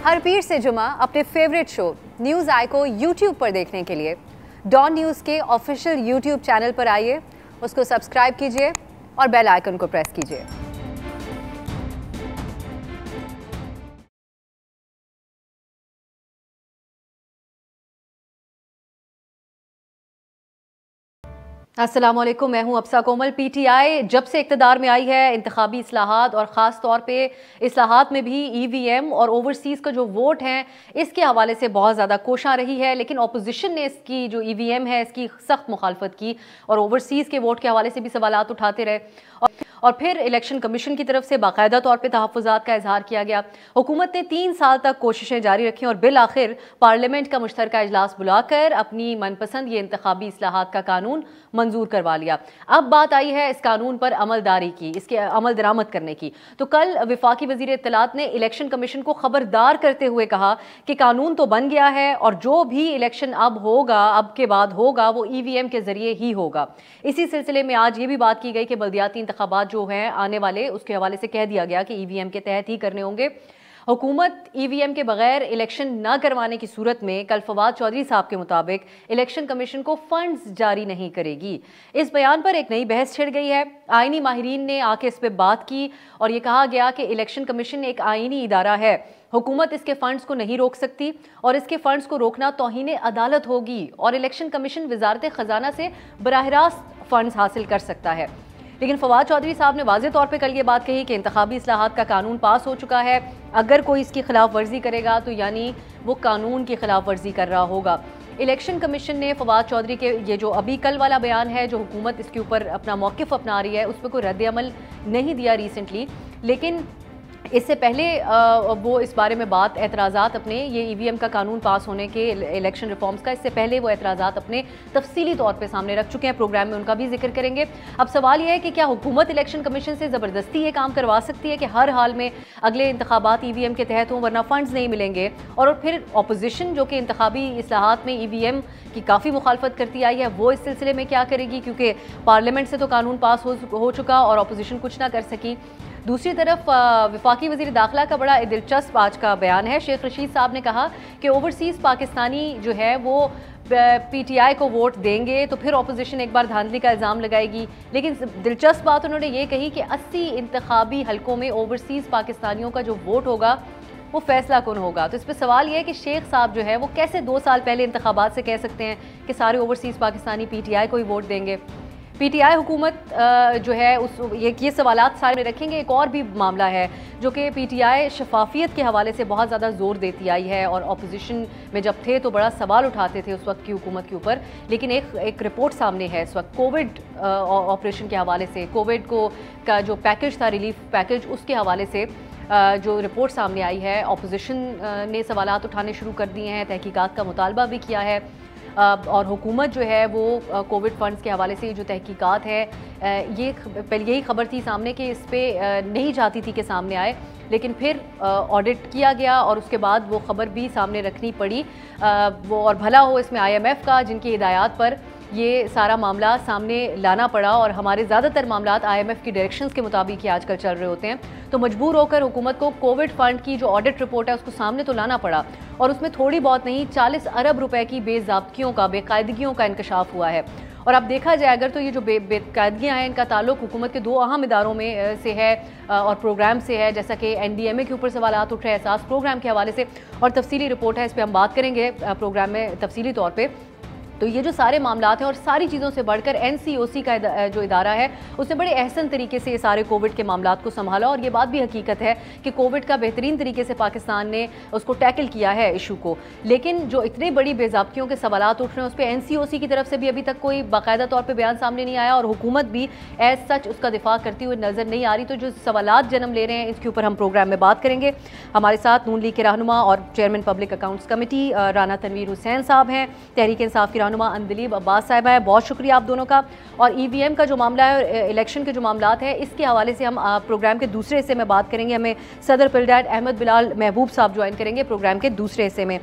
हर पीर से जुमा अपने फेवरेट शो न्यूज़ आई को यूट्यूब पर देखने के लिए डॉन न्यूज़ के ऑफिशियल यूट्यूब चैनल पर आइए, उसको सब्सक्राइब कीजिए और बेल आइकन को प्रेस कीजिए। अस्सलामुअलैकुम, मैं हूं अफसा कोमल। पीटीआई जब से इक़्तिदार में आई है, इंतखाबी इस्लाहात और ख़ास तौर पे इस्लाहात में भी ईवीएम और ओवरसीज़ का जो वोट है इसके हवाले से बहुत ज़्यादा कोशां रही है, लेकिन अपोजिशन ने इसकी जो ईवीएम है इसकी सख्त मुखालफत की और ओवरसीज़ के वोट के हवाले से भी सवालात उठाते रहे और फिर इलेक्शन कमीशन की तरफ से बाकायदा तौर पर तहफ़्फ़ुज़ात का इजहार किया गया। हुकूमत ने 3 साल तक कोशिशें जारी रखी और बिल आखिर पार्लियामेंट का मुश्तरका इजलास बुलाकर अपनी मनपसंद ये इंतखाबी इस्लाहात का कानून मंजूर करवा लिया। अब बात आई है इस कानून पर अमलदारी की, इसके अमल दरामद करने की। तो कल विफाकी वज़ीर इत्तलात ने इलेक्शन कमीशन को खबरदार करते हुए कहा कि कानून तो बन गया है और जो भी इलेक्शन अब होगा, अब के बाद होगा, वो ईवीएम के जरिए ही होगा। इसी सिलसिले में आज ये भी बात की गई कि बल्दियाती इंतखाबात जो हैं आने वाले, उसके हवाले से कह दिया गया कि ईवीएम के तहत ही करने होंगे। हुकूमत ईवीएम के बगैर इलेक्शन न करवाने की सूरत में कल फवाद चौधरी साहब के मुताबिक इलेक्शन कमीशन को फंड्स जारी नहीं करेगी। इस बयान पर एक नई बहस छिड़ गई है। आईनी माहिरीन ने आके इस पर बात की और ये कहा गया कि इलेक्शन कमीशन एक आईनी इदारा है, हुकूमत इसके फंड्स को नहीं रोक सकती और इसके फंड्स को रोकना तौहीन अदालत होगी और इलेक्शन कमीशन वजारत खजाना से बराह रास्त फंड्स हासिल कर सकता है। लेकिन फवाद चौधरी साहब ने वाज़े तौर पे कल ये बात कही कि इंतखाबी इस्लाहात का कानून पास हो चुका है, अगर कोई इसकी खिलाफ वर्जी करेगा तो यानी वो कानून की खिलाफ वर्जी कर रहा होगा। इलेक्शन कमीशन ने फवाद चौधरी के ये जो अभी कल वाला बयान है, जो हुकूमत इसके ऊपर अपना मौक़िफ़ अपना रही है, उस पर कोई रद्द अमल नहीं दिया रिसेंटली, लेकिन इससे पहले वो इस बारे में बात एतराज़ात अपने ये ईवीएम का कानून पास होने के इलेक्शन रिफॉर्म्स का, इससे पहले वो एतराज़ात अपने तफसीली तौर पे सामने रख चुके हैं। प्रोग्राम में उनका भी जिक्र करेंगे। अब सवाल ये है कि क्या हुकूमत इलेक्शन कमीशन से ज़बरदस्ती ये काम करवा सकती है कि हर हाल में अगले इंतखाबात ईवीएम के तहत हों, वरना फंड्स नहीं मिलेंगे। और फिर अपोजिशन जो कि इंतखाबी इस्लाहात में ईवीएम की काफ़ी मुखालफत करती आई है, वो इस सिलसिले में क्या करेगी, क्योंकि पार्लियामेंट से तो कानून पास हो चुका और अपोजिशन कुछ ना कर सकी। दूसरी तरफ विफाकी वज़ीर दाखिला का बड़ा दिलचस्प आज का बयान है। शेख रशीद साहब ने कहा कि ओवरसीज़ पाकिस्तानी जो है वो पीटीआई को वोट देंगे तो फिर अपोजिशन एक बार धांधली का इल्ज़ाम लगाएगी। लेकिन दिलचस्प बात उन्होंने ये कही कि 80 इंतखाबी हलकों में ओवरसीज़ पाकिस्तानियों का जो वोट होगा वो फैसला कौन होगा। तो इस पर सवाल ये है कि शेख साहब जो है वो कैसे 2 साल पहले इंतखाबात से कह सकते हैं कि सारे ओवरसीज़ पाकिस्तानी पीटीआई को ही वोट देंगे। पीटीआई हुकूमत जो है उस ये सवालात सारे रखेंगे। एक और भी मामला है जो कि पीटीआई शफाफियत के हवाले से बहुत ज़्यादा ज़ोर देती आई है और अपोजिशन में जब थे तो बड़ा सवाल उठाते थे उस वक्त की हुकूमत के ऊपर। लेकिन एक रिपोर्ट सामने है इस वक्त कोविड ऑपरेशन के हवाले से, कोविड का जो पैकेज था, रिलीफ पैकेज, उसके हवाले से जो रिपोर्ट सामने आई है। अपोजिशन ने सवालात उठाने शुरू कर दिए हैं, तहकीकात का मुतालबा भी किया है और हुकूमत जो है वो कोविड फंड्स के हवाले से जो तहकीकात है, ये पहले यही खबर थी सामने कि इस पर नहीं चाहती थी कि सामने आए, लेकिन फिर ऑडिट किया गया और उसके बाद वो खबर भी सामने रखनी पड़ी। वो और भला हो इसमें IMF का, जिनकी हिदायत पर ये सारा मामला सामने लाना पड़ा और हमारे ज़्यादातर मामलात IMF की डायरेक्शंस के मुताबिक ही आजकल चल रहे होते हैं। तो मजबूर होकर हुकूमत को कोविड फंड की जो ऑडिट रिपोर्ट है उसको सामने तो लाना पड़ा और उसमें थोड़ी बहुत नहीं 40 अरब रुपए की बेज़ाब्तियों का, बेकायदगियों का इंकशाफ हुआ है। और अब देखा जाए अगर तो ये जो बेकायदगियाँ हैं इनका ताल्लुक हुकूमत के 2 अहम इदारों में से है और प्रोग्राम से है, जैसा कि NDMA के ऊपर सवालात उठ रहे हैं एहसास प्रोग्राम के हवाले से, और तफसीली रिपोर्ट है, इस पर हम बात करेंगे प्रोग्राम में तफसीली तौर पर। तो ये जो सारे मामलात हैं और सारी चीज़ों से बढ़कर NCOC का जो इदारा है उसने बड़े अहसन तरीके से ये सारे कोविड के मामलात को संभाला और ये बात भी हकीकत है कि कोविड का बेहतरीन तरीके से पाकिस्तान ने उसको टैकल किया है इशू को। लेकिन जो इतनी बड़ी बेज़ाब्तियों के सवालात उठ रहे हैं उस पर NCOC की तरफ से भी अभी तक कोई बाकायदा तौर पर बयान सामने नहीं आया और हुकूमत भी एज सच उसका दिफा करती हुई नज़र नहीं आ रही। तो जो सवालात जन्म ले रहे हैं इसके ऊपर हम प्रोग्राम में बात करेंगे। हमारे साथ नून लीग के रहनुमा और chairman public accounts committee Rana Tanveer Hussain साहब हैं, तहरीक इंसाफ की रहनुमा अंदलीब अब्बास साहिबा है। बहुत शुक्रिया आप दोनों का। और ईवीएम का जो मामला है, इलेक्शन के जो मामलात हैं, इसके हवाले से हम प्रोग्राम के दूसरे हिस्से में बात करेंगे। हमें सदर पिलडैट अहमद बिलाल महबूब साहब ज्वाइन करेंगे प्रोग्राम के दूसरे हिस्से में।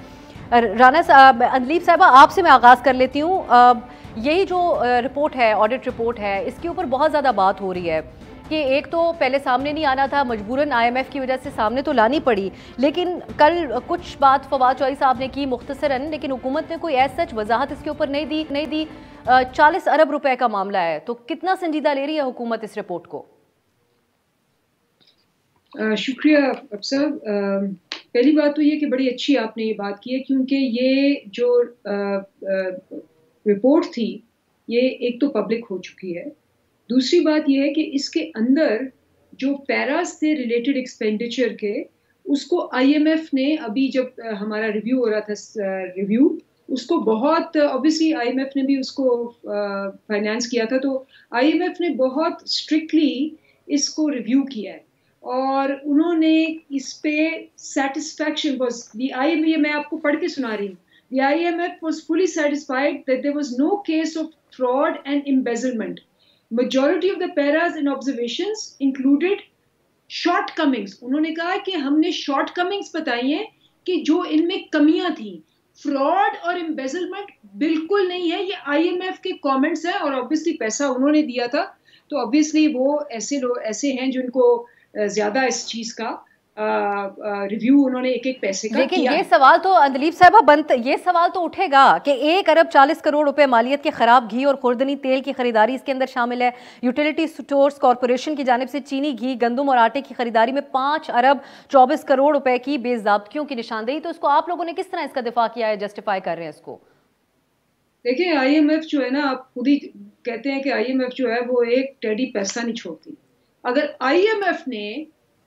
राना साहब, अंदलीब साहिबा, आपसे मैं आगाज़ कर लेती हूँ। यही जो रिपोर्ट है, ऑडिट रिपोर्ट है, इसके ऊपर बहुत ज़्यादा बात हो रही है कि एक तो पहले सामने नहीं आना था, मजबूरन IMF की वजह से सामने तो लानी पड़ी, लेकिन कल कुछ बात फवाद चौधरी साहब ने की मुख्तसरन, लेकिन हुकूमत ने कोई ऐसा सच वजाहत इसके ऊपर नहीं दी। 40 अरब रुपए का मामला है, तो कितना संजीदा ले रही है हुकूमत इस रिपोर्ट को? शुक्रिया अफसर। पहली बात तो ये कि बड़ी अच्छी आपने ये बात की है, क्योंकि ये जो रिपोर्ट थी ये एक तो पब्लिक हो चुकी है। दूसरी बात ये है कि इसके अंदर जो पैरास थे रिलेटेड एक्सपेंडिचर के, उसको IMF ने अभी जब हमारा रिव्यू हो रहा था उसको बहुत ऑब्वियसली IMF ने भी उसको फाइनेंस किया था, तो IMF ने बहुत स्ट्रिक्टली इसको रिव्यू किया है और उन्होंने इस पे सेटिस्फैक्शन वाज द IMF, मैं आपको पढ़ के सुना रही हूँ, the IMF was fully satisfied that there was no case of fraud and embezzlement. Majority of the paras and observations included shortcomings. उन्होंने कहा कि हमने shortcomings बताई हैं कि जो इनमें कमियां थी। फ्रॉड और एम्बेजलमेंट बिल्कुल नहीं है, ये IMF के कमेंट्स हैं और ऑब्वियसली पैसा उन्होंने दिया था, तो ऑब्वियसली वो ऐसे लोग ऐसे हैं जिनको ज्यादा इस चीज का रिव्यू उन्होंने एक एक पैसे का लेकिन किया। ये सवाल तो अंदलीब साहबा ये सवाल तो उठेगा कि 1 अरब 40 करोड़ रुपए मालियत के खराब घी और खुर्दनी तेल की खरीदारी इसके अंदर शामिल है। यूटिलिटी स्टोर्स कॉरपोरेशन की जानिब से चीनी, घी, गंदम और आटे की खरीदारी में 5 अरब 24 करोड़ रुपए की बेज़ाब्तियों की निशानदेही। तो इसको आप लोगों ने किस तरह इसका दिफा किया है, जस्टिफाई कर रहे हैं इसको? देखिए IMF जो है ना, आप खुद ही कहते हैं कि IMF जो है वो एक टेडी पैसा नहीं छोड़ती। अगर IMF ने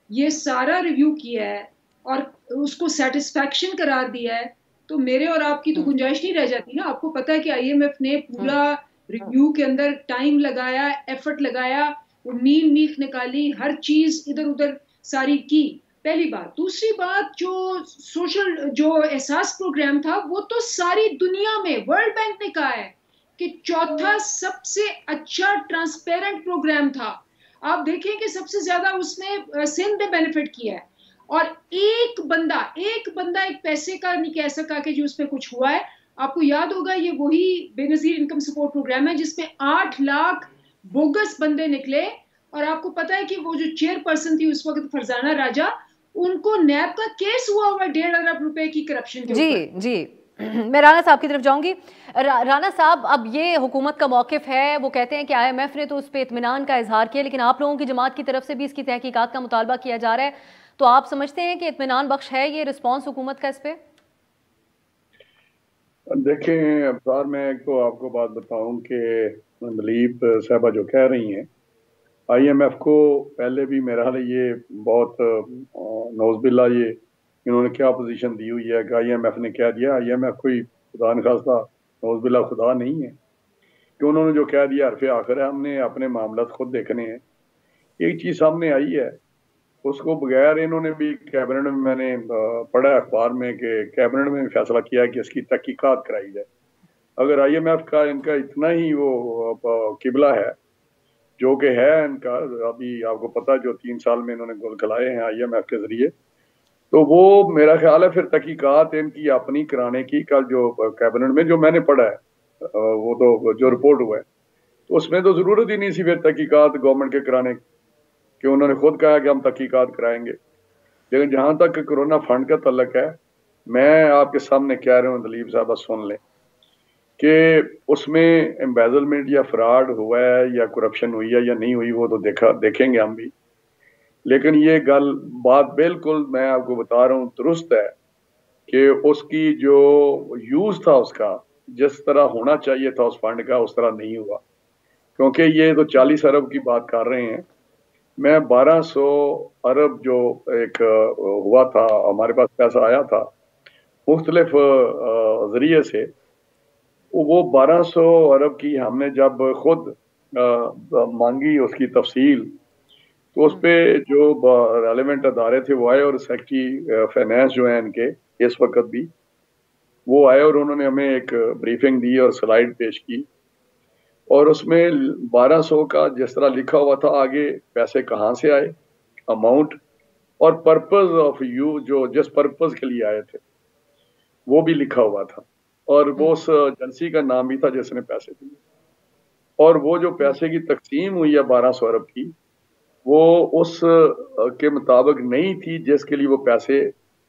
ये सारा रिव्यू किया है और उसको सेटिस्फैक्शन करार दिया है, तो मेरे और आपकी तो गुंजाइश नहीं रह जाती ना। आपको पता है कि IMF ने पूरा रिव्यू के अंदर टाइम लगाया, एफर्ट लगाया, वो मीख निकाली, हर चीज इधर उधर सारी की, पहली बात। दूसरी बात, जो सोशल जो एहसास प्रोग्राम था वो तो सारी दुनिया में वर्ल्ड बैंक ने कहा है कि चौथा सबसे अच्छा ट्रांसपेरेंट प्रोग्राम था। आप देखें कि सबसे ज्यादा उसमें सिंध ने बेनिफिट किया है और एक बंदा एक पैसे का नहीं कह सका कि जो उसमें कुछ हुआ है। आपको याद होगा ये वही बेनजीर इनकम सपोर्ट प्रोग्राम है जिसमें 8 लाख बोगस बंदे निकले, और आपको पता है कि वो जो चेयरपर्सन थी उस वक्त फरजाना राजा, उनको नैब का केस हुआ 1.5 अरब रुपए की करप्शन के ऊपर। जी मैं राना साहब की तरफ जाऊंगी। राना साहब, अब ये हुकूमत का मौकिफ है, वो कहते हैं कि IMF ने तो उस पर इत्मीनान का इजहार किया, लेकिन आप लोगों की जमात की तरफ से भी इसकी तहकीकात का मुतालबा किया जा रहा है, तो आप समझते हैं कि इत्मीनान बख्श है ये रिस्पॉन्स हुकूमत का इस पे? देखें अब्सार, मैं तो आपको बात बताऊं कि मंदलीब साहबा जो कह रही हैं, IMF को पहले भी मेरा हाल ये बहुत नौजबिल्ला ये इन्होंने क्या पोजीशन दी हुई है कि IMF ने क्या दिया। IMF कोई खुदा न खास्ता नौजबिल्ला खुदा नहीं है कि उन्होंने जो कह दिया हरफ आखिर है। हमने अपने मामला खुद देखने हैं। एक चीज़ सामने आई है, उसको बगैर इन्होंने भी कैबिनेट में, मैंने पढ़ा अखबार में कि कैबिनेट में फैसला किया कि इसकी तहकीकात कराई जाए। अगर IMF का इनका इतना ही वो किबला है जो कि है इनका, अभी आपको पता जो 3 साल में इन्होंने गोल खिलाए हैं IMF के जरिए, तो वो मेरा ख्याल है फिर तहकीकात इनकी अपनी कराने की। कल जो कैबिनेट में जो मैंने पढ़ा है वो तो जो रिपोर्ट हुआ है, तो उसमें तो जरूरत ही नहीं थी फिर तहकीकात गवर्नमेंट के कराने की, कि उन्होंने खुद कहा कि हम तहकीकात कराएंगे। लेकिन जहां तक कोरोना फंड का तल्लक है, मैं आपके सामने कह रहा हूँ दलीप साहब, सुन लें कि उसमें एम्बेजलमेंट या फ्रॉड हुआ है या करप्शन हुई है या नहीं हुई, वो तो देखेंगे हम भी। लेकिन ये बात बिल्कुल मैं आपको बता रहा हूँ दुरुस्त है कि उसकी जो यूज था उसका, जिस तरह होना चाहिए था उस फंड का, उस तरह नहीं हुआ। क्योंकि ये तो 40 अरब की बात कर रहे हैं, मैं 1200 अरब जो एक हुआ था, हमारे पास पैसा आया था मुख्तलिफ जरिए से, वो 1200 अरब की हमने जब खुद मांगी उसकी तफसील, तो उस पे जो रेलिवेंट अदारे थे वो आए, और सेक्रेटरी फाइनेंस जो है इनके इस वक्त भी वो आए और उन्होंने हमें एक ब्रीफिंग दी और स्लाइड पेश की, और उसमें 1200 का जिस तरह लिखा हुआ था, आगे पैसे कहाँ से आए, अमाउंट और पर्पस ऑफ यूज, जो जिस पर्पस के लिए आए थे वो भी लिखा हुआ था, और वो उस एजेंसी का नाम भी था जिसने पैसे दिए। और वो जो पैसे की तकसीम हुई है 1200 अरब की, वो उस के मुताबिक नहीं थी जिसके लिए वो पैसे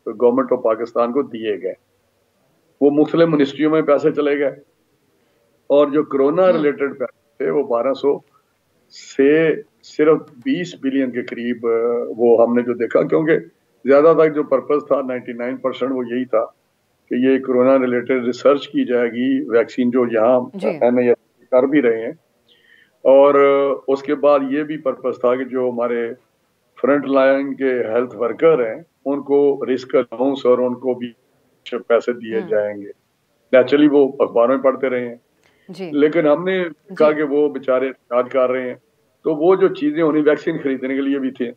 गवर्नमेंट ऑफ पाकिस्तान को दिए गए। वो मुख्तलिफ मिनिस्ट्रियों में पैसे चले गए और जो कोरोना रिलेटेड पैसे थे वो 1200 से सिर्फ 20 बिलियन के करीब वो हमने जो देखा, क्योंकि ज्यादातर जो पर्पस था 99% वो यही था कि ये कोरोना रिलेटेड रिसर्च की जाएगी, वैक्सीन जो यहाँ MAS कर भी रहे हैं, और उसके बाद ये भी पर्पस था कि जो हमारे फ्रंट लाइन के हेल्थ वर्कर हैं उनको रिस्क अलाउंस और उनको भी पैसे दिए जाएंगे। नेचुरली वो अखबारों में पढ़ते रहे हैं जी। लेकिन हमने कहा कि वो बेचारे इलाज कर रहे हैं, तो वो जो चीजें होनी वैक्सीन खरीदने के लिए भी थे,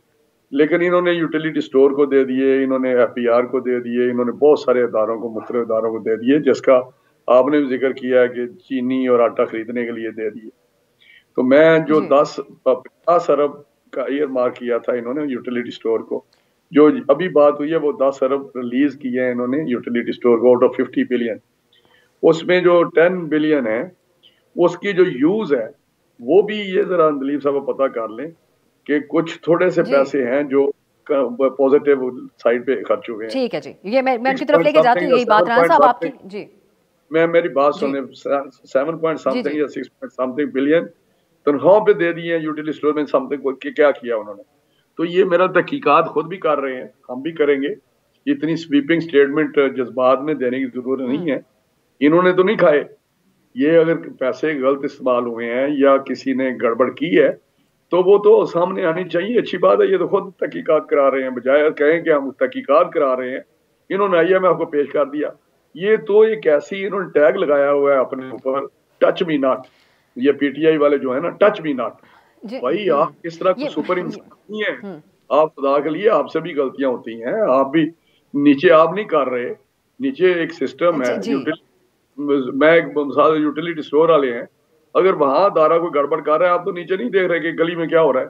लेकिन इन्होंने यूटिलिटी स्टोर को दे दिए, इन्होंने FPR को दे दिए, इन्होंने बहुत सारे इदारों को, मुख्तलिफ इदारों को दे दिए, जिसका आपने भी जिक्र किया है कि चीनी और आटा खरीदने के लिए दे दिए। तो मैं जो 50 अरब का ईयर मार्क किया था इन्होंने यूटिलिटी स्टोर को, जो अभी बात हुई है वो 10 अरब रिलीज किए हैं इन्होंने यूटिलिटी स्टोर को आउट ऑफ 50 बिलियन। उसमें जो 10 बिलियन है उसकी जो यूज है वो भी ये जरा दिलीप साहब पता कर लें कि कुछ थोड़े से पैसे हैं जो पॉजिटिव साइड पे खर्च हुए हैं। ठीक है जी, ये मैं उनकी तरफ लेके जाती हूँ, यही बात राना साहब आपकी जी। मैं मेरी बात सुने, 7 पॉइंट समथिंग या 6 पॉइंट समथिंग बिलियन तनख्वाहों पे दे दिए यूटिलिटी स्टोर में, समथिंग क्या किया उन्होंने। तो ये मेरा तहकीकात खुद भी कर रहे हैं, हम भी करेंगे। इतनी स्वीपिंग स्टेटमेंट जज्बात में देने की जरूरत नहीं है। इन्होंने तो नहीं खाए, ये अगर पैसे गलत इस्तेमाल हुए हैं या किसी ने गड़बड़ की है तो वो तो सामने आनी चाहिए। अच्छी बात है, ये तो खुद तहकीकात करा रहे हैं, बजाय कहें कि हम तहकीकात करा रहे हैं। इन्होंने IMF को पेश कर दिया, ये तो एक ऐसी इन्होंने टैग लगाया हुआ है अपने ऊपर, टच मी नॉट। ये PTI वाले जो है ना, टच मी नॉट। भाई आप इस तरह को सुपर इंसान नहीं है आप, खुदा के लिए आपसे भी गलतियां होती हैं, आप भी नीचे आप नहीं कर रहे, नीचे एक सिस्टम है। मैं एक मिसाल, यूटिलिटी स्टोर वाले हैं, अगर वहां दारा कोई गड़बड़ कर रहा है आप तो नीचे नहीं देख रहे कि गली में क्या हो रहा है।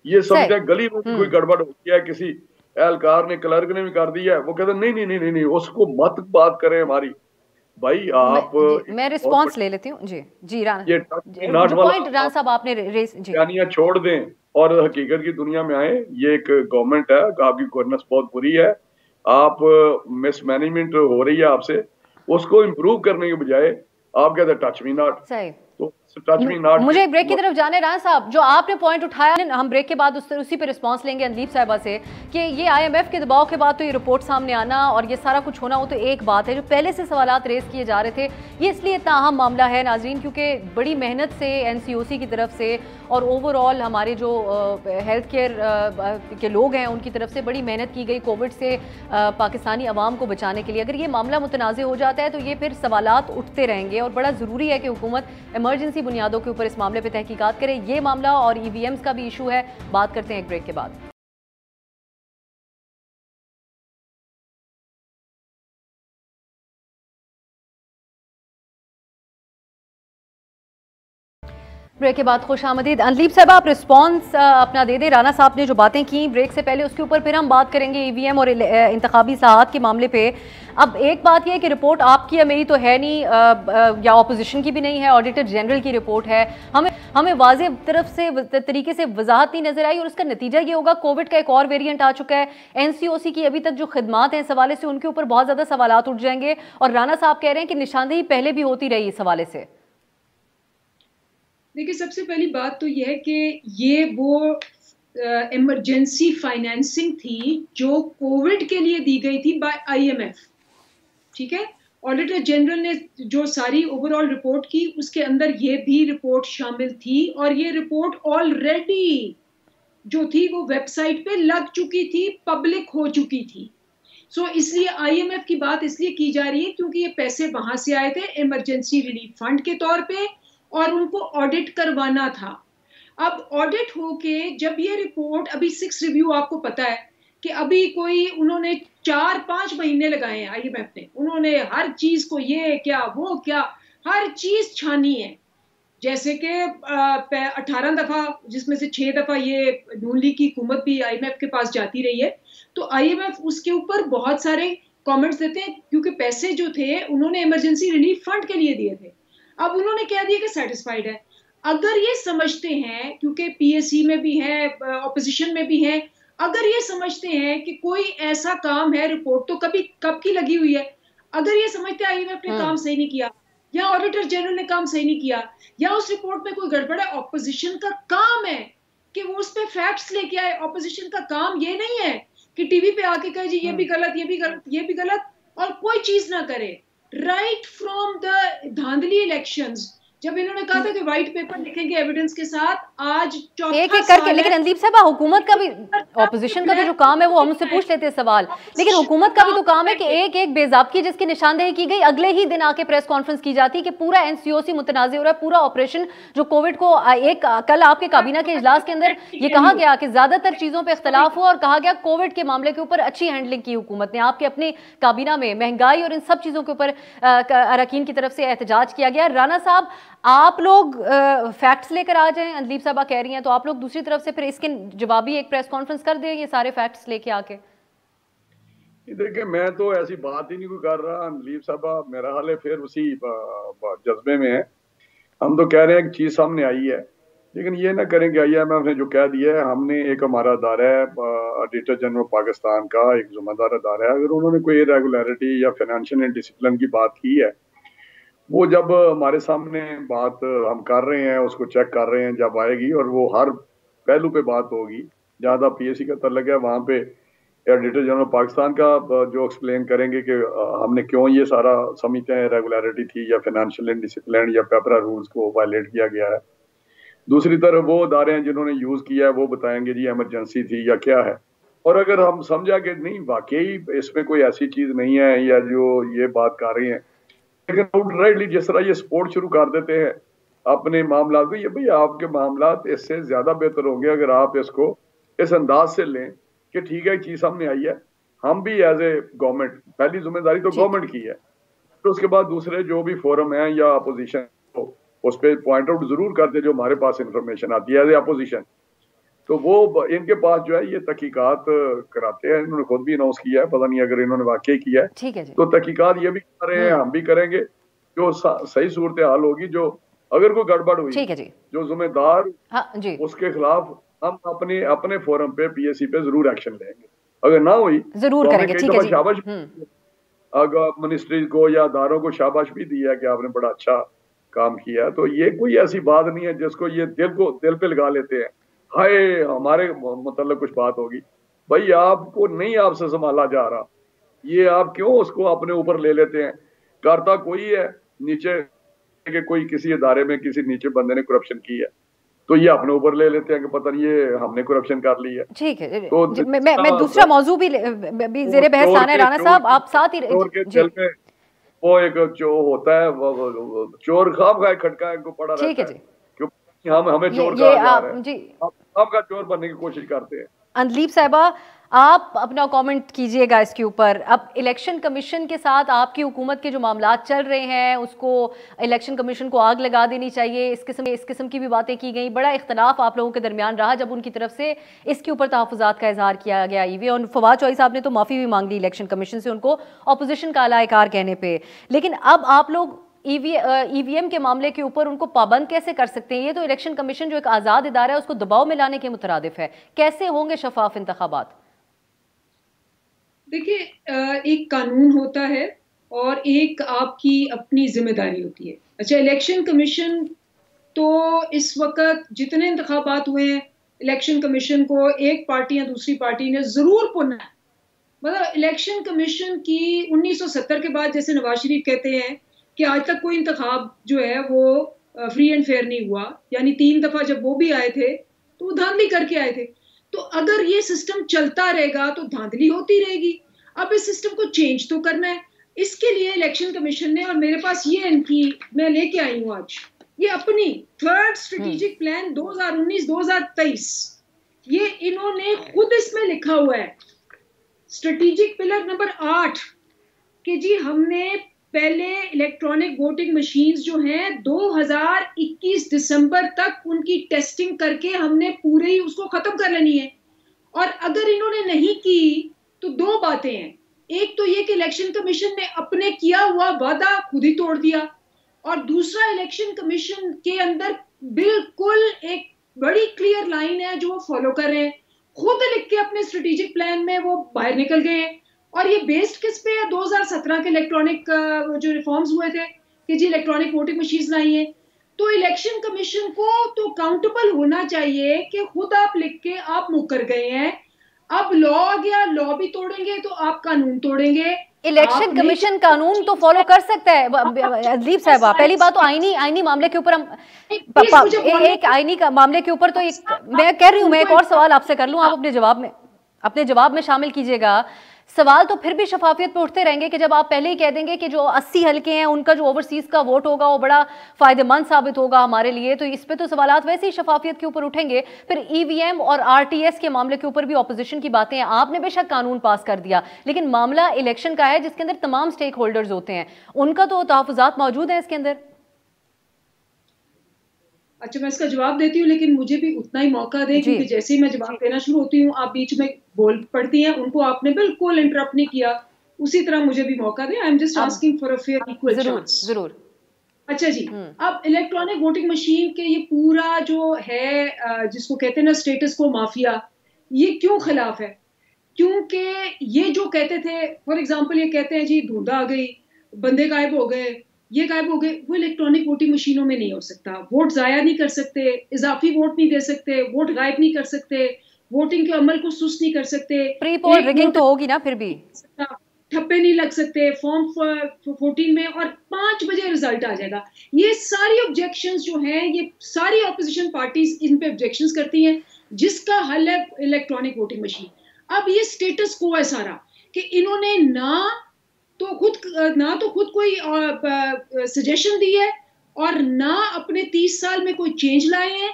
ये समझे गली में कोई गड़बड़ हो गया है, किसी एहलकार ने, क्लर्क ने भी कर दिया है, वो कहते नहीं नहीं नहीं नहीं नहीं उसको मत बात करें हमारी। भाई आप मैं रिस्पांस ले लेती हूँ जी। जी राना, ये पॉइंट राना साहब आपने बयानियां छोड़ दें और हकीकत की दुनिया में आए। ये एक गवर्नमेंट है, आपकी गवर्नेंस बहुत बुरी है, आप मिसमैनेजमेंट हो रही है आपसे, उसको इम्प्रूव करने के बजाय आप कहते हैं टच मी नॉट। सही, तो टच मी नॉट। मुझे ब्रेक की तरफ जाने राना साहब, जो आपने पॉइंट उठाया, हम ब्रेक के बाद उसी पे रिस्पांस लेंगे अंदलीप साहिबा से कि ये IMF के दबाव के बाद तो ये रिपोर्ट सामने आना और ये सारा कुछ होना, वो तो एक बात है। जो पहले से सवालात रेज किए जा रहे थे, ये इसलिए इतना अहम मामला है नाजरीन क्योंकि बड़ी मेहनत से NCOC की तरफ से और ओवरऑल हमारे जो हेल्थ केयर के लोग हैं उनकी तरफ से बड़ी मेहनत की गई कोविड से पाकिस्तानी अवाम को बचाने के लिए। अगर ये मामला मुतनाज़ हो जाता है तो ये फिर सवालात उठते रहेंगे और बड़ा ज़रूरी है कि हुकूमत इमरजेंसी बुनियादों के ऊपर इस मामले पे तहकीकात करे। ये मामला और EVMs का भी इशू है, बात करते हैं एक ब्रेक के बाद। ब्रेक के बाद खुश आमदीद। अंदलीप साहब आप रिस्पॉन्स अपना दे दें, राना साहब ने जो बातें की ब्रेक से पहले उसके ऊपर फिर हम बात करेंगे EVM और इंतखाबी इस्लाहात के मामले पे। अब एक बात यह है कि रिपोर्ट आपकी है, मेरी तो है नहीं, या ऑपोजिशन की भी नहीं है, ऑडिटर जनरल की रिपोर्ट है। हमें वाज़ेह तरफ से तरीके से वजाहत नहीं नजर आई और उसका नतीजा ये होगा कोविड का एक और वेरिएंट आ चुका है। NCOC की अभी तक जो खिदमात हैं इस हवाले से, उनके ऊपर बहुत ज़्यादा सवालात उठ जाएंगे और राना साहब कह रहे हैं कि निशानदेही पहले भी होती रही इस हवाले से। देखिए, सबसे पहली बात तो यह है कि ये वो इमरजेंसी फाइनेंसिंग थी जो कोविड के लिए दी गई थी बाय IMF, ठीक है। ऑडिटर जनरल ने जो सारी ओवरऑल रिपोर्ट की उसके अंदर ये भी रिपोर्ट शामिल थी और ये रिपोर्ट ऑलरेडी जो थी वो वेबसाइट पे लग चुकी थी, पब्लिक हो चुकी थी। सो इसलिए IMF की बात इसलिए की जा रही है क्योंकि ये पैसे वहां से आए थे इमरजेंसी रिलीफ फंड के तौर पे और उनको ऑडिट करवाना था। अब ऑडिट होके जब ये रिपोर्ट, अभी 6 रिव्यू, आपको पता है कि अभी कोई उन्होंने 4-5 महीने लगाए हैं IMF ने, उन्होंने हर चीज को ये क्या वो क्या हर चीज छानी है। जैसे कि 18 दफा, जिसमें से 6 दफा ये नून लीग की हुकूमत भी IMF के पास जाती रही है, तो IMF उसके ऊपर बहुत सारे कमेंट्स देते हैं क्योंकि पैसे जो थे उन्होंने इमरजेंसी रिलीफ फंड के लिए दिए थे। अब उन्होंने कह दिया कि सेटिस्फाइड है। अगर ये समझते हैं, क्योंकि पीएससी में भी है, ऑपोजिशन में भी है, अगर ये समझते हैं कि कोई ऐसा काम है, रिपोर्ट तो कब की लगी हुई है, अगर ये समझते हैं आईएमएफ ने काम सही नहीं किया या ऑडिटर जनरल ने काम सही नहीं किया या उस रिपोर्ट में कोई गड़बड़ है, ऑपोजिशन का काम है कि वो उस पे फैक्ट्स लेके आए। ऑपोजिशन का काम ये नहीं है कि टीवी पे आके कहे जी ये भी गलत, ये भी गलत, ये भी गलत, और कोई चीज ना करे। राइट फ्रॉम द धांधली इलेक्शंस, जब इन्होंने कहा था कि व्हाइट पेपर लिखेंगे एविडेंस के साथ, आज एक एक करके, लेकिन अंदीप साहब हुकूमत का भी, ऑपोजिशन का तो जो काम है वो हम उससे पूछ लेते हैं सवाल, लेकिन हुकूमत का भी तो काम है कि एक एक बेज़ाब्ती जिसकी निशानदेही की गई अगले ही दिन आके प्रेस कॉन्फ्रेंस की जाती है कि पूरा एनसीओसी मुतनाज़ हो रहा है, पूरा ऑपरेशन जो कोविड को, एक कल आपके काबीना के इजलास के अंदर ये कहा गया कि ज्यादातर चीजों पर इख्तलाफ हुआ और कहा गया कोविड के मामले के ऊपर अच्छी हैंडलिंग की हुकूमत ने। आपके अपनी काबीना में महंगाई और इन सब चीजों के ऊपर अरकान की तरफ से एहतजाज किया गया। राना साहब, आप लोग फैक्ट्स लेकर आ जाएं, अंदलीप साहबा कह रही हैं, तो आप लोग दूसरी तरफ से फिर इसके जवाबी एक प्रेस कॉन्फ्रेंस कर दें ये सारे फैक्ट्स लेके आके। देखिए, मैं तो ऐसी बात ही नहीं कोई कर रहा। अंदलीप साहबा मेरा हाल है फिर उसी जज्बे में है। हम तो कह रहे हैं कि चीज सामने आई है, लेकिन ये ना करें कि आईएमएफ ने जो कह दिया है, हमने एक हमारा अदारा है ऑडिटर जनरल पाकिस्तान का, एक जिम्मेदार अदारा है, अगर उन्होंने कोई इरेगुलरिटी या फाइनेंशियल इंडिसिप्लिन की बात की है, वो जब हमारे सामने बात हम कर रहे हैं, उसको चेक कर रहे हैं, जब आएगी और वो हर पहलू पे बात होगी, जहाँ तक पीएससी का तल्लुक है वहाँ पे ऑडिटर जनरल पाकिस्तान का जो एक्सप्लेन करेंगे कि हमने क्यों ये सारा समझते हैं रेगुलरिटी थी या फाइनेंशियल इंडिसिप्लिन या पेपरा रूल्स को वायलेट किया गया है। दूसरी तरफ वो अदारे हैं जिन्होंने यूज किया है, वो बताएंगे जी इमरजेंसी थी या क्या है। और अगर हम समझा कि नहीं वाकई इसमें कोई ऐसी चीज नहीं है या जो ये बात कर रही है, लेकिन आउटराइटली जिस तरह ये सपोर्ट शुरू कर देते हैं अपने मामला को, ये भाई आपके मामला इससे ज्यादा बेहतर होंगे अगर आप इसको इस अंदाज से लें कि ठीक है चीज सामने आई है, हम भी एज ए गवर्नमेंट, पहली जिम्मेदारी तो गवर्नमेंट की है, तो उसके बाद दूसरे जो भी फोरम है या अपोजिशन उस पर पॉइंट आउट जरूर करते जो हमारे पास इंफॉर्मेशन आती है एज ए अपोजिशन, तो वो इनके पास जो है ये तहकीकात कराते हैं। इन्होंने खुद भी अनाउंस किया है, पता नहीं अगर इन्होंने वाकई किया है तो तहकीकात ये भी कर रहे हैं, हम भी करेंगे। जो सही सूरत हाल होगी, जो अगर कोई गड़बड़ हुई, जो जिम्मेदार उसके खिलाफ हम अपने फोरम पे पीएससी पे जरूर एक्शन लेंगे। अगर ना हुई जरूर तो करेंगे, ठीक है जी। शाबाश अगर मिनिस्ट्री को या अदारों को शाबाश भी दिया कि आपने बड़ा अच्छा काम किया। तो ये कोई ऐसी बात नहीं है जिसको ये दिल पे लगा लेते हैं, हाय हमारे मतलब कुछ बात होगी। भाई आपको नहीं आपसे संभाला जा रहा, ये आप क्यों उसको अपने ऊपर ले लेते हैं। करता कोई है नीचे के, कोई किसी अदारे में किसी नीचे बंदे ने करप्शन की है तो ये अपने ऊपर ले लेते हैं कि पता नहीं ये हमने करप्शन कर ली है। ठीक है, तो मैं दूसरा मौजू भी ज़ेरे बहस लाना है। राना साहब आप साथ ही वो एक जो होता है चोर खाब का खटका को पड़ा रहता है, क्योंकि हमें चोर कहा जा रहा है, आपका चोर बनने की कोशिश करते हैं। अंदलीप साहिबा, आप अपना कमेंट कीजिएगा इसके ऊपर। अब इलेक्शन कमीशन के साथ आपकी हुकूमत के जो मामला चल रहे हैं, उसको इलेक्शन कमीशन को आग लगा देनी चाहिए, इस किस्म की भी बातें की गई। बड़ा इख्तलाफ आप लोगों के दरमियान रहा जब उनकी तरफ से इसके ऊपर तहफ़्फ़ुज़ात का इजहार किया गया। ईवी और फवाद चौधरी साहब ने तो माफ़ी भी मांग ली इलेक्शन कमीशन से, उनको अपोजिशन का अलाकार कहने पर। लेकिन अब आप लोग ईवीएम के मामले के ऊपर उनको पाबंद कैसे कर सकते हैं? ये तो इलेक्शन कमीशन जो एक आज़ाद इदारा है उसको दबाव में लाने के मुतरादिफ है। कैसे होंगे शफाफ इंतखाबात? देखिए, एक कानून होता है और एक आपकी अपनी जिम्मेदारी होती है। अच्छा, इलेक्शन कमीशन तो इस वक्त जितने इंतखाबात हुए हैं, इलेक्शन कमीशन को एक पार्टी या दूसरी पार्टी ने जरूर पुनः, मतलब इलेक्शन कमीशन की 1970 के बाद, जैसे नवाज शरीफ कहते हैं कि आज तक कोई इंतखाब जो है वो फ्री एंड फेयर नहीं हुआ, यानी 3 दफा जब वो भी आए थे तो वो धांधली करके आए थे। तो अगर ये सिस्टम चलता रहेगा तो धांधली होती रहेगी। अब इस सिस्टम को चेंज तो करना है। इसके लिए इलेक्शन कमीशन ने, और मेरे पास ये इनकी मैं लेके आई हूँ आज, ये अपनी 3rd स्ट्रेटेजिक प्लान 2019-2023, ये इन्होंने खुद इसमें लिखा हुआ है, स्ट्रेटेजिक पिलर नंबर 8, कि जी हमने पहले इलेक्ट्रॉनिक वोटिंग मशीन्स जो हैं 2021 दिसंबर तक उनकी टेस्टिंग करके हमने पूरे ही उसको खत्म कर लेनी है। और अगर इन्होंने नहीं की तो 2 बातें हैं। एक तो ये कि इलेक्शन कमीशन ने अपने किया हुआ वादा खुद ही तोड़ दिया, और दूसरा इलेक्शन कमीशन के अंदर बिल्कुल एक बड़ी क्लियर लाइन है जो वो फॉलो कर रहे हैं, खुद लिख के अपने स्ट्रेटेजिक प्लान में वो बाहर निकल गए हैं। और ये बेस्ड किस पे है? 2017 के इलेक्ट्रॉनिक जो रिफॉर्म्स हुए थे कि जी इलेक्ट्रॉनिक वोटिंग मशीन लाई है। तो इलेक्शन कमीशन को तो काउंटेबल होना चाहिए कि खुद आप लिख के आप मुकर गए हैं, अब लॉ आ गया, लॉ भी तोड़ेंगे तो आप कानून तोड़ेंगे। इलेक्शन कमीशन कानून तो फॉलो कर सकता है अदलीब साहबा। पहली बात तो आईनी मामले के ऊपर हम एक आईनी का मामले के ऊपर तो मैं कह रही हूं, मैं एक और सवाल आपसे कर लूं, आप अपने जवाब में शामिल कीजिएगा। सवाल तो फिर भी शफाफियत पे उठते रहेंगे कि जब आप पहले ही कह देंगे कि जो 80 हल्के हैं उनका जो ओवरसीज का वोट होगा वो बड़ा फायदेमंद साबित होगा हमारे लिए, तो इस पे तो सवालात वैसे ही शफाफियत के ऊपर उठेंगे। फिर ईवीएम और आरटीएस के मामले के ऊपर भी ऑपोजिशन की बातें हैं। आपने बेशक कानून पास कर दिया, लेकिन मामला इलेक्शन का है जिसके अंदर तमाम स्टेक होल्डर्स होते हैं, उनका तो तहफुजात मौजूद है इसके अंदर। अच्छा, मैं इसका जवाब देती हूँ, लेकिन मुझे भी उतना ही मौका दें, क्योंकि जैसे ही मैं जवाब देना शुरू होती हूँ आप बीच में बोल पड़ती हैं। उनको आपने बिल्कुल इंटरप्ट नहीं किया, उसी तरह मुझे भी मौका दें। I am just asking for a fair equal chance. जरूर। अच्छा जी, अब इलेक्ट्रॉनिक वोटिंग मशीन के ये पूरा जो है जिसको कहते हैं ना स्टेटस को माफिया, ये क्यों खिलाफ है? क्योंकि ये जो कहते थे, फॉर एग्जाम्पल ये कहते हैं जी धुंधा आ गई, बंदे गायब हो गए, ये गायब हो गए, वो इलेक्ट्रॉनिक वोटिंग मशीनों में नहीं हो सकता। वोट जाया नहीं कर सकते, इजाफी वोट नहीं दे सकते, वोट गायब नहीं कर सकते, वोटिंग के अमल को सुस्त नहीं कर सकते, प्री पोल रिगिंग तो होगी ना, फिर भी ठप्पे नहीं लग सकते फॉर्म 14 में, और 5 बजे रिजल्ट आ जाएगा। ये सारी ऑब्जेक्शंस जो हैं, ये सारी ऑपोजिशन पार्टीज इन पे ऑब्जेक्शंस करती हैं, जिसका हल है इलेक्ट्रॉनिक वोटिंग मशीन। अब ये स्टेटस को है सारा कि इन्होंने ना तो खुद कोई सजेशन दी है और ना अपने 30 साल में कोई चेंज लाए हैं।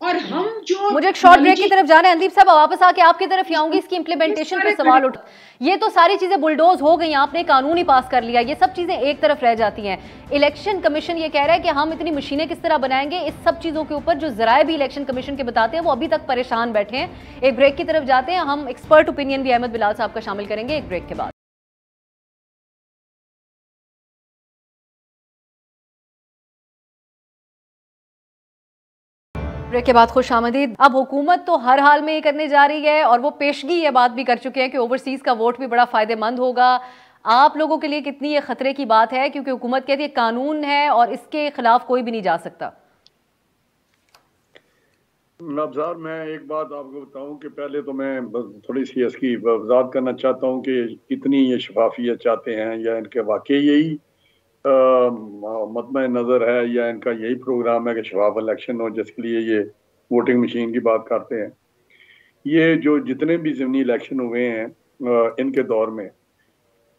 और हम जो मुझे एक शॉर्ट ब्रेक की तरफ जाना है अंदीप साहब, वापस आके आपकी तरफ ही आऊंगी। इसकी इंप्लीमेंटेशन पे सवाल उठ, ये तो सारी चीजें बुलडोज हो गई, आपने कानून ही पास कर लिया, ये सब चीजें एक तरफ रह जाती हैं। इलेक्शन कमीशन ये कह रहा है कि हम इतनी मशीनें किस तरह बनाएंगे, इस सब चीजों के ऊपर जो जराए भी इलेक्शन कमीशन के बताते हैं वो अभी तक परेशान बैठे हैं। एक ब्रेक की तरफ जाते हैं, हम एक्सपर्ट ओपिनियन भी अहमद बिलाल साहब का शामिल करेंगे एक ब्रेक के बाद। ब्रेक के बाद खुश आमदीद। अब हुकूमत तो हर हाल में ये करने जा रही है और वो पेशगी ये बात भी कर चुके हैं कि ओवरसीज का वोट भी बड़ा फायदेमंद होगा। आप लोगों के लिए कितनी ये खतरे की बात है, क्योंकि हुकूमत कहती है कानून है और इसके खिलाफ कोई भी नहीं जा सकता। नब्ज़ार, मैं एक बात आपको बताऊं कि पहले तो मैं थोड़ी सी इसकी वजाहत करना चाहता हूं कि कितनी ये शफाफियत चाहते हैं, या इनके वाकई यही मतमे नज़र है, या इनका यही प्रोग्राम है कि शफाफ इलेक्शन हो, जिसके लिए ये वोटिंग मशीन की बात करते हैं। ये जो जितने भी ज़मीनी इलेक्शन हुए हैं इनके दौर में,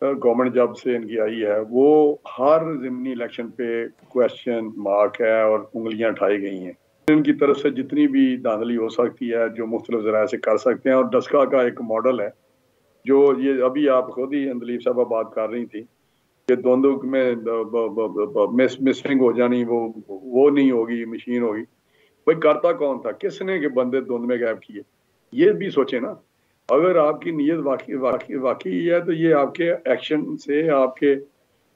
गवर्नमेंट जब से इनकी आई है, वो हर ज़मीनी इलेक्शन पे क्वेश्चन मार्क है और उंगलियां उठाई गई हैं। इनकी तरफ से जितनी भी धांधली हो सकती है, जो मुख्तलिफ ज़राए से कर सकते हैं। और डस्का का एक मॉडल है, जो ये अभी आप खुद ही अंदलीब साहबा बात कर रही थी कि द्वंद्व में मिसिंग हो जानी, वो नहीं होगी, मशीन होगी। भाई करता कौन था, किसने के बंदे द्वंद्व में गायब किए, ये भी सोचे ना। अगर आपकी नीयत वाकई है तो ये आपके एक्शन से, आपके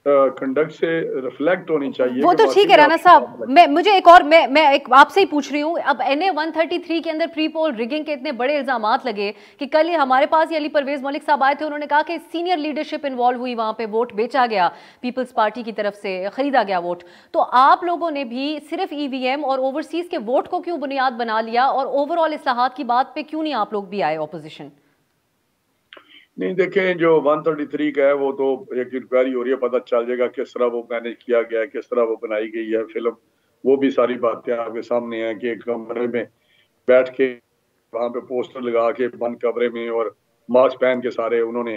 कंडक्ट से रिफ्लेक्ट होनी चाहिए। वो तो ठीक है राना साहब, मुझे एक और मैं एक आपसे ही पूछ रही हूँ। अब NA 133 के अंदर प्री पोल रिगिंग के इतने बड़े इल्जामात लगे कि कल ही हमारे पास अली परवेज मलिक साहब आए थे, उन्होंने कहा कि सीनियर लीडरशिप इन्वॉल्व हुई, वहां पे वोट बेचा गया, पीपल्स पार्टी की तरफ से खरीदा गया वोट। तो आप लोगों ने भी सिर्फ EVM और ओवरसीज के वोट को क्यों बुनियाद बना लिया, और ओवरऑल इस्लाहात की बात पे क्यों नहीं आप लोग भी आए ऑपोजिशन? नहीं, देखें, जो 133 का है वो तो एक इंक्वायरी हो रही है, पता चल जाएगा किस तरह वो मैनेज किया गया है, किस तरह वो बनाई गई है फिल्म। वो भी सारी बातें आपके सामने हैं कि एक कमरे में बैठ के वहां पे पोस्टर लगा के बंद कमरे में और मास्क पहन के सारे उन्होंने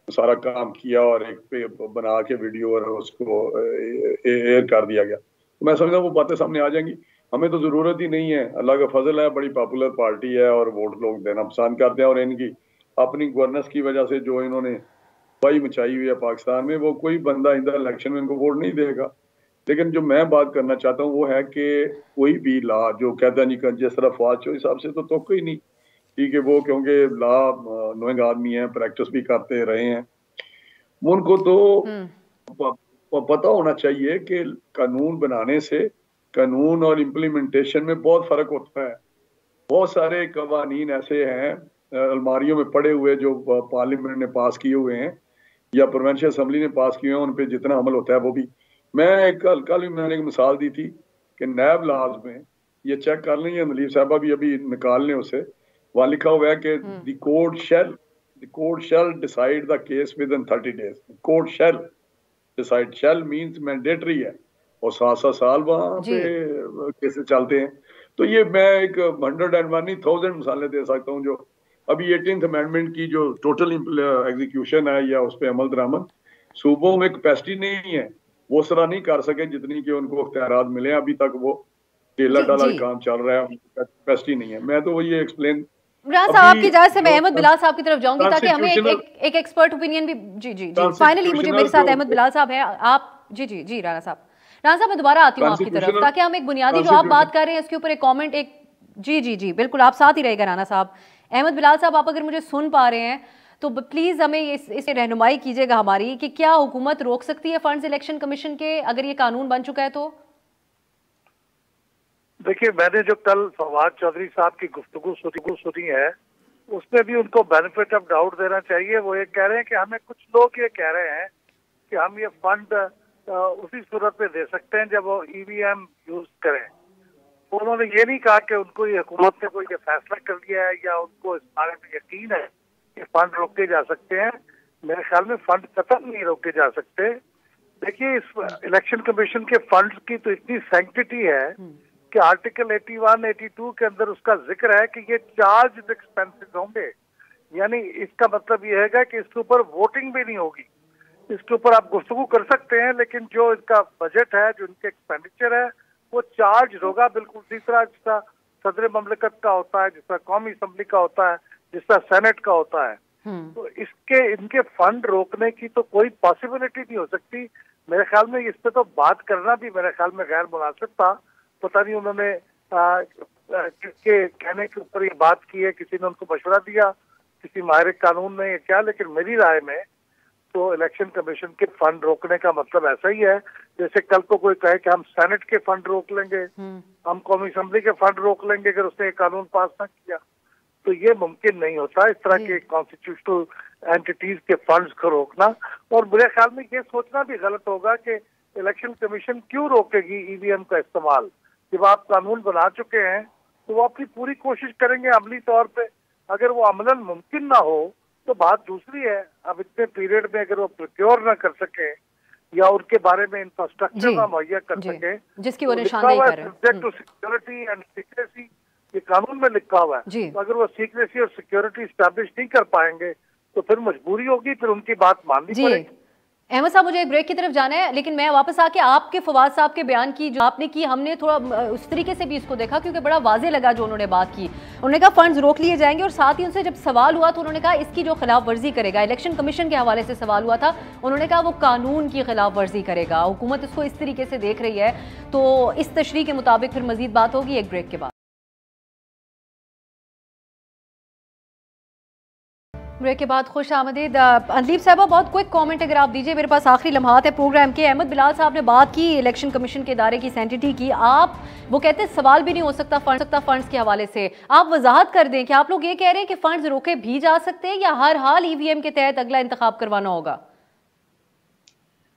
सारा काम किया और एक पे बना के वीडियो और उसको एयर कर दिया गया। तो मैं समझता हूँ वो बातें सामने आ जाएंगी। हमें तो जरूरत ही नहीं है, अल्लाह का फजल है, बड़ी पॉपुलर पार्टी है और वोट लोग देना पसंद करते हैं। और इनकी अपनी गवर्नेंस की वजह से जो इन्होंने तबाही मचाई हुई है पाकिस्तान में, वो कोई बंदा इधर इलेक्शन में इनको वोट नहीं देगा। लेकिन जो मैं बात करना चाहता हूँ वो है कि कोई भी ला जो कहता नहीं, जिस तरह फवाद के हिसाब से तो कोई नहीं, ठीक है, वो क्योंकि ला नोइंग आदमी है, प्रैक्टिस भी करते रहे हैं, उनको तो पता होना चाहिए कि कानून बनाने से कानून और इम्प्लीमेंटेशन में बहुत फर्क होता है। बहुत सारे कवानीन ऐसे हैं अलमारियों में पड़े हुए जो पार्लियामेंट ने पास किए हुए हैं या प्रोविंशियल असेंबली ने पास किए हैं, उन पे जितना अमल होता है वो भी। मैं कल भी मैंने एक मिसाल दी थी कि नैब लाज में ये चेक कर लें, ये नलीफ साहबा भी अभी निकाल लें उसे, वहां लिखा हुआ है कि the court shall decide the case within 30 days। Court shall decide, shall means mandatory है और 7 साल वहां पे केसेस चलते हैं। तो ये मैं एक 101,000 मिसालें दे सकता हूँ जो अभी 18th अमेंडमेंट की जो टोटल एग्जीक्यूशन है या उस पर अमल दरामद सूबों में कैपेसिटी नहीं है, वो उस तरह नहीं कर सके जितनी कि उनको अख्तियारात मिले। अभी तक वो टेला डाला काम चल रहा है, कैपेसिटी नहीं है। मैं तो वो ये एक्सप्लेन साहब आपकी इजाज़त से मैं अहमद बिलाल साहब की तरफ जाऊंगी ताकि हमें एक एक्सपर्ट ओपिनियन भी। जी जी जी फाइनली मुझे मेरे साथ अहमद बिलाल साहब हैं आप। जी जी जी राणा साहब मैं दोबारा आती हूँ आपकी तरफ ताकि हम एक बुनियादी जो आप बात कर रहे हैं इसके ऊपर एक कॉमेंट एक। जी जी जी बिल्कुल आप साथ ही रहेगा राणा साहब। अहमद बिलाल साहब आप अगर मुझे सुन पा रहे हैं तो प्लीज हमें इसे रहनुमाई कीजिएगा हमारी कि क्या हुकूमत रोक सकती है फंड्स इलेक्शन कमीशन के अगर ये कानून बन चुका है तो? देखिए मैंने जो कल फवाद चौधरी साहब की गुफ्तगू सुनी है उसमें भी उनको बेनिफिट ऑफ डाउट देना चाहिए। वो ये कह रहे हैं कि हमें, कुछ लोग ये कह रहे हैं कि हम ये फंड उसी सूरत में दे सकते हैं जब वो ईवीएम यूज करें। उन्होंने ये नहीं कहा कि उनको ये हुकूमत ने कोई ये फैसला कर लिया है या उनको इस बारे में यकीन है कि फंड रोके जा सकते हैं। मेरे ख्याल में फंड कतई नहीं रोके जा सकते। देखिए इस इलेक्शन कमीशन के फंड्स की तो इतनी सैंक्टिटी है कि आर्टिकल 81, 82 के अंदर उसका जिक्र है कि ये चार्ज एक्सपेंसेस होंगे। यानी इसका मतलब ये है कि इसके ऊपर वोटिंग भी नहीं होगी। इसके ऊपर आप गुफ्तगू कर सकते हैं लेकिन जो इसका बजट है, जो इनके एक्सपेंडिचर है, वो चार्ज होगा बिल्कुल इसी तरह जिसका सदर ममलिकत का होता है, जिसका कौमी असम्बली का होता है, जिसका सेनेट का होता है। तो इनके फंड रोकने की तो कोई पॉसिबिलिटी नहीं हो सकती। मेरे ख्याल में इस पे तो बात करना भी मेरे ख्याल में गैर मुनासिब था। पता नहीं उन्होंने किसके कहने के ऊपर ये बात की है, किसी ने उनको मशवरा दिया, किसी माहिर कानून ने, क्या। लेकिन मेरी राय में तो इलेक्शन कमीशन के फंड रोकने का मतलब ऐसा ही है जैसे कल को कोई कहे कि हम सेनेट के फंड रोक लेंगे, हम कौमी असम्बली के फंड रोक लेंगे अगर उसने एक कानून पास ना किया। तो ये मुमकिन नहीं होता इस तरह के कॉन्स्टिट्यूशनल एंटिटीज के फंड्स को रोकना। और मेरे ख्याल में ये सोचना भी गलत होगा कि इलेक्शन कमीशन क्यों रोकेगी ईवीएम का इस्तेमाल। जब आप कानून बना चुके हैं तो वो अपनी पूरी कोशिश करेंगे अमली तौर पे। अगर वो अमलन मुमकिन ना हो तो बात दूसरी है। अब इतने पीरियड में अगर वो प्रोक्योर ना कर सके या उनके बारे में इंफ्रास्ट्रक्चर ना मुहैया कर सके, जिसकी वो निशानदेही कर रहे हैं, subject to security and secrecy, ये कानून में लिखा हुआ है। तो अगर वो सीक्रेसी और सिक्योरिटी स्टैब्लिश नहीं कर पाएंगे तो फिर मजबूरी होगी, फिर उनकी बात माननी पड़ेगी। अहमद साहब मुझे एक ब्रेक की तरफ जाना है लेकिन मैं वापस आके आपके फवाद साहब के बयान की जो आपने की, हमने थोड़ा उस तरीके से भी इसको देखा क्योंकि बड़ा वाजे लगा जो उन्होंने बात की। उन्होंने कहा फंड्स रोक लिए जाएंगे और साथ ही उनसे जब सवाल हुआ तो उन्होंने कहा इसकी जो खिलाफ वर्जी करेगा, इलेक्शन कमीशन के हवाले से सवाल हुआ था, उन्होंने कहा वो कानून की खिलाफ वर्जी करेगा। हुकूमत इसको इस तरीके से देख रही है तो इस तशरीह के मुताबिक फिर मजीद बात होगी एक ब्रेक के बाद। ब्रेक के बाद खुश आमदीद अनलीफ साहबा, बहुत क्विक कमेंट अगर आप दीजिए, मेरे पास आखिरी लम्हात है प्रोग्राम के। अहमद बिलाल साहब ने बात की इलेक्शन कमीशन के इदारे की सैंटिटी की, आप वो कहते हैं सवाल भी नहीं हो सकता फंड्स के हवाले से। आप वजाहत कर दें कि आप लोग ये कह रहे हैं कि फंड्स रोके भी जा सकते हैं या हर हाल ईवीएम के तहत अगला इंतखाब करवाना होगा?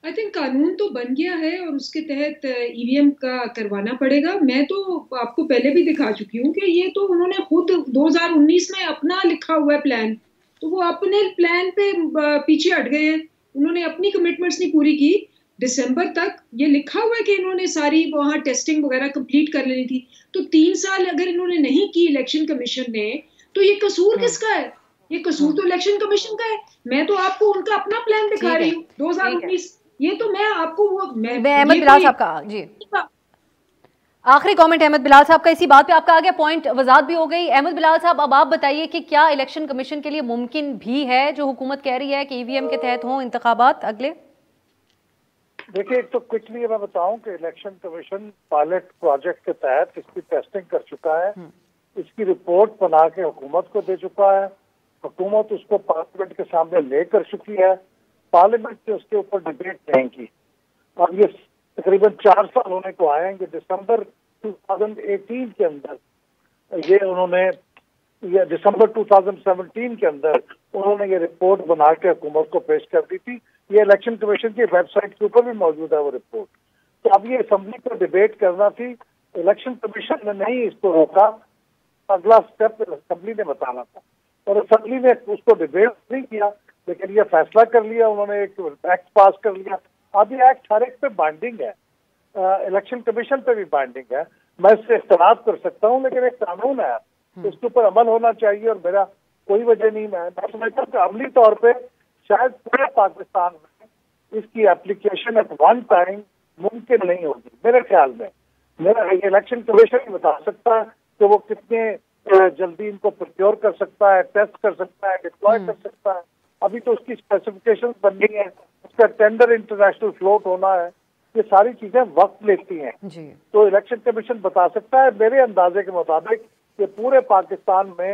आई थिंक कानून तो बन गया है और उसके तहत ईवीएम का करवाना पड़ेगा। मैं तो आपको पहले भी दिखा चुकी हूँ कि ये तो उन्होंने खुद 2019 में अपना लिखा हुआ है प्लान, तो वो अपने प्लान पे पीछे हट गए हैं। उन्होंने अपनी कमिटमेंट्स नहीं पूरी की। दिसंबर तक ये लिखा हुआ है कि इन्होंने सारी वहाँ टेस्टिंग वगैरह कंप्लीट कर लेनी थी। तो 3 साल अगर इन्होंने नहीं की इलेक्शन कमीशन ने, तो ये कसूर किसका है? ये कसूर तो इलेक्शन कमीशन का है। मैं तो आपको उनका अपना प्लान दिखा रही हूँ 2019। ये तो मैं आपको वो अहमद बिलाल साहब का जी आखिरी कमेंट अहमद बिलाल साहब का, इसी बात पे आपका आ गया पॉइंट, वजाहत भी हो गई। अहमद बिलाल साहब अब आप बताइए कि क्या इलेक्शन कमीशन के लिए मुमकिन भी है जो हुकूमत कह रही है कि ईवीएम के तहत हों इंतखाबात अगले? देखिए तो क्विकली मैं बताऊं कि इलेक्शन कमीशन पायलट प्रोजेक्ट के तहत इसकी टेस्टिंग कर चुका है, इसकी रिपोर्ट बना के हुकूमत को दे चुका है, हुकूमत उसको पार्लियामेंट के सामने ले कर चुकी है, पार्लियामेंट ने उसके ऊपर डिबेट नहीं की। और ये तकरीबन 4 साल होने को आएंगे। दिसंबर 2018 के अंदर ये उन्होंने, ये दिसंबर 2017 के अंदर उन्होंने ये रिपोर्ट बना के हुकूमत को पेश कर दी थी। ये इलेक्शन कमीशन की वेबसाइट के ऊपर भी मौजूद है वो रिपोर्ट। तो अब ये असेंबली को डिबेट करना थी, इलेक्शन कमीशन ने नहीं इसको रोका, अगला स्टेप असेंबली ने बताना था और असेंबली ने उसको डिबेट नहीं किया, लेकिन ये फैसला कर लिया उन्होंने, एक एक्ट पास कर लिया। अब ये एक्ट हर एक पे बाइंडिंग है, इलेक्शन कमीशन पे भी बाइंडिंग है। मैं इससे इख्तलाफ कर सकता हूँ, लेकिन एक कानून है, उसके ऊपर अमल होना चाहिए और मेरा कोई वजह नहीं। मैं समझता हूँ कि अमली तौर पे शायद पूरे पाकिस्तान में इसकी एप्लीकेशन एट वन टाइम मुमकिन नहीं होगी मेरे ख्याल में। मेरा इलेक्शन कमीशन ही बता सकता है कि वो कितने जल्दी इनको प्रोक्योर कर सकता है, टेस्ट कर सकता है, डिप्लॉय कर सकता है। अभी तो उसकी स्पेसिफिकेशन बननी है, उसका टेंडर इंटरनेशनल फ्लोट होना है, ये सारी चीजें वक्त लेती हैं जी। तो इलेक्शन कमीशन बता सकता है। मेरे अंदाजे के मुताबिक कि पूरे पाकिस्तान में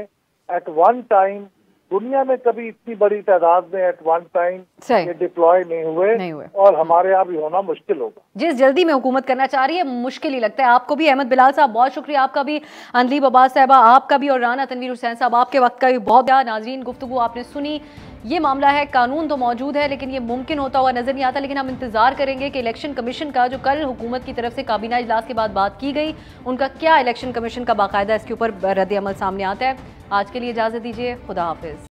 एट वन टाइम, दुनिया में कभी इतनी बड़ी तादाद में एट वन टाइम ये डिप्लॉय नहीं हुए और हमारे यहाँ भी होना मुश्किल होगा। जिस जल्दी में हुकूमत करना चाह रही है मुश्किल ही लगता है। आपको भी अहमद बिलाल साहब बहुत शुक्रिया, आपका भी अंदलीब अब्बास साहबा आपका भी, और राना तनवीर हुसैन साहब आपके वक्त का भी बहुत। नाज़रीन, गुफ्तगू आपने सुनी, ये मामला है, कानून तो मौजूद है लेकिन ये मुमकिन होता हुआ नजर नहीं आता। लेकिन हम इंतजार करेंगे कि इलेक्शन कमीशन का जो कल हुकूमत की तरफ से काबीना इजलास के बाद बात की गई, उनका क्या इलेक्शन कमीशन का बाकायदा इसके ऊपर रद्द अमल सामने आता है। आज के लिए इजाजत दीजिए, खुदा हाफिज।